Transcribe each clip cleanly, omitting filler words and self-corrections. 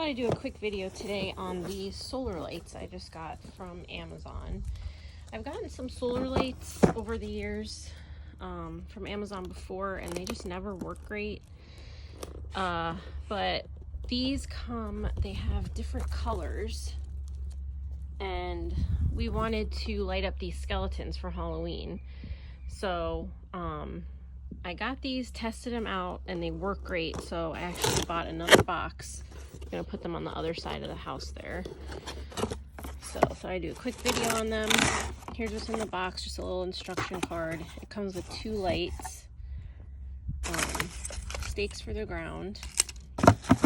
thought I'd do a quick video today on these solar lights I just got from Amazon. I've gotten some solar lights over the years from Amazon before, and they just never work great. But these they have different colors, and we wanted to light up these skeletons for Halloween. So I got these, tested them out, and they work great. So I actually bought another box. I'm gonna put them on the other side of the house there. So I do a quick video on them. Here's what's in the box, just a little instruction card. It comes with 2 lights, stakes for the ground,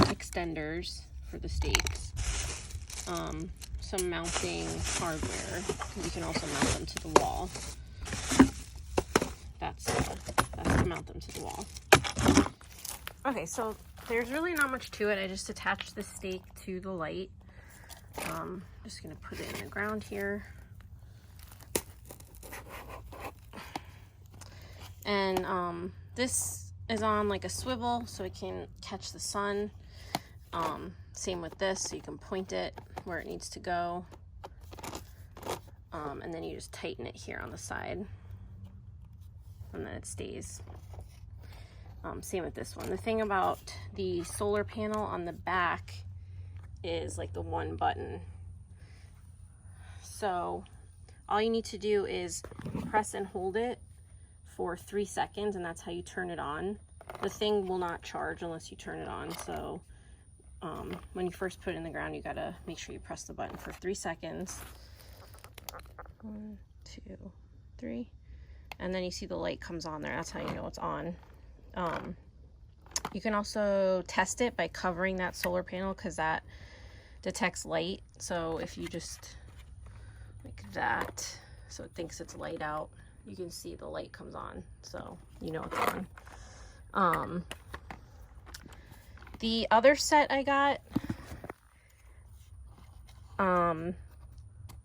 extenders for the stakes, some mounting hardware, because you can also mount them to the wall. That's to mount them to the wall. Okay, so there's really not much to it. I just attached the stake to the light. Just gonna put it in the ground here. And this is on like a swivel so it can catch the sun. Same with this, so you can point it where it needs to go. And then you just tighten it here on the side, and then it stays. Same with this one. The thing about the solar panel on the back is like the one button. So all you need to do is press and hold it for 3 seconds, and that's how you turn it on. The thing will not charge unless you turn it on. So when you first put it in the ground, you gotta make sure you press the button for 3 seconds. 1, 2, 3. And then you see the light comes on there. That's how you know it's on. You can also test it by covering that solar panel, because that detects light. So if you just like that, so it thinks it's light out, you can see the light comes on, so you know it's on. The other set I got,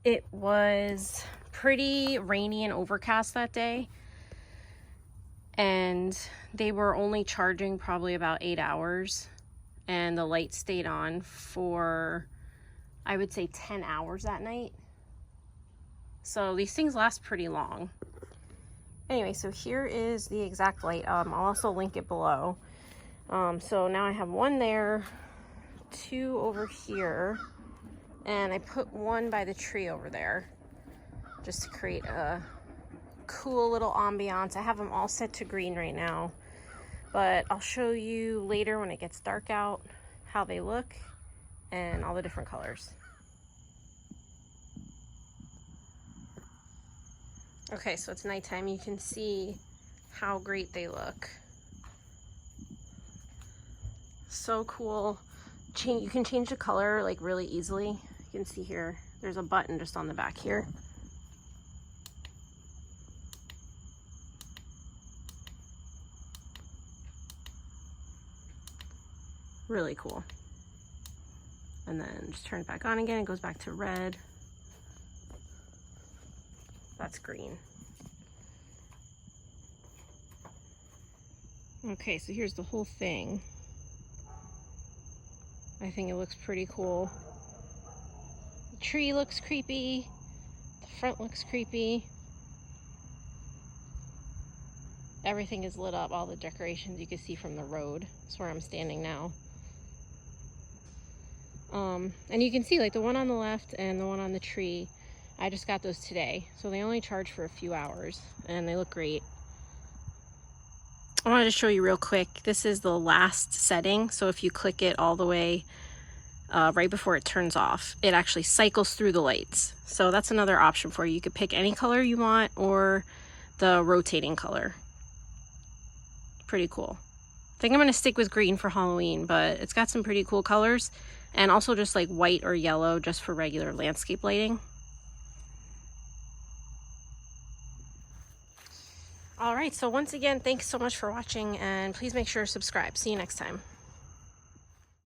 it was pretty rainy and overcast that day, and they were only charging probably about 8 hours, and the light stayed on for, I would say, 10 hours that night. So these things last pretty long. Anyway, so here is the exact light. I'll also link it below. So now I have 1 there, 2 over here, and I put 1 by the tree over there just to create a cool little ambiance. I have them all set to green right now, but I'll show you later when it gets dark out how they look and all the different colors. Okay, so it's nighttime. You can see how great they look. So cool. You can change the color like really easily. You can see here, there's a button just on the back here. Really cool. And then just turn it back on again. It goes back to red. That's green. Okay, so here's the whole thing. I think it looks pretty cool. The tree looks creepy. The front looks creepy. Everything is lit up. All the decorations you can see from the road. That's where I'm standing now. And you can see like the one on the left and the one on the tree, I just got those today. So they only charge for a few hours, and they look great. I wanted to show you real quick. This is the last setting. So if you click it all the way right before it turns off, it actually cycles through the lights. So that's another option for you. You could pick any color you want, or the rotating color. Pretty cool. I think I'm going to stick with green for Halloween, but it's got some pretty cool colors, and also just like white or yellow just for regular landscape lighting. All right, so once again, thanks so much for watching, and please make sure to subscribe. See you next time.